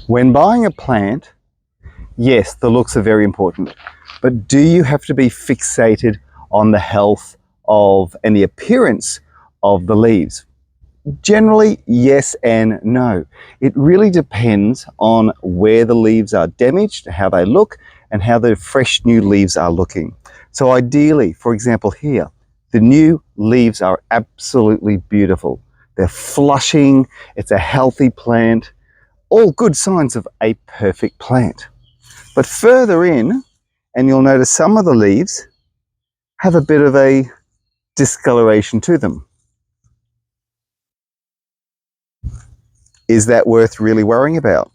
When buying a plant, yes, the looks are very important, but do you have to be fixated on the health of and the appearance of the leaves? Generally, yes and no. It really depends on where the leaves are damaged, how they look, and how the fresh new leaves are looking. So ideally, for example here, the new leaves are absolutely beautiful. They're flushing, it's a healthy plant, all good signs of a perfect plant. But further in, and you'll notice some of the leaves have a bit of a discoloration to them. Is that worth really worrying about?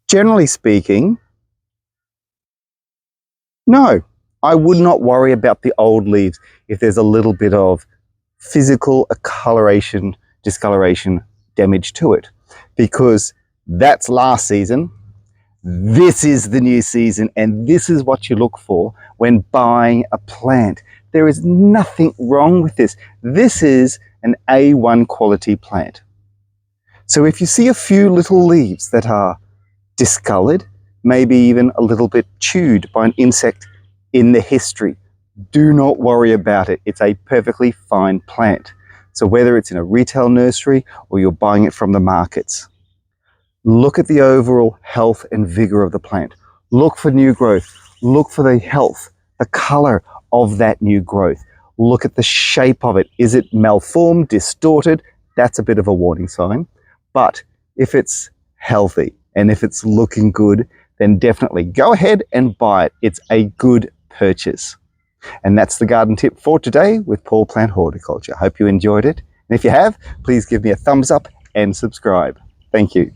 Generally speaking, no. I would not worry about the old leaves if there's a little bit of physical discoloration damage to it, because that's last season. This is the new season, and this is what you look for when buying a plant. There is nothing wrong with this. This is an A1 quality plant. So if you see a few little leaves that are discolored, maybe even a little bit chewed by an insect in the history, do not worry about it. It's a perfectly fine plant. So whether it's in a retail nursery or you're buying it from the markets, look at the overall health and vigor of the plant. Look for new growth. Look for the health, the color of that new growth. Look at the shape of it. Is it malformed, distorted? That's a bit of a warning sign. But if it's healthy and if it's looking good, then definitely go ahead and buy it. It's a good purchase. And that's the garden tip for today with Paul Plant Horticulture. Hope you enjoyed it. And if you have, please give me a thumbs up and subscribe. Thank you.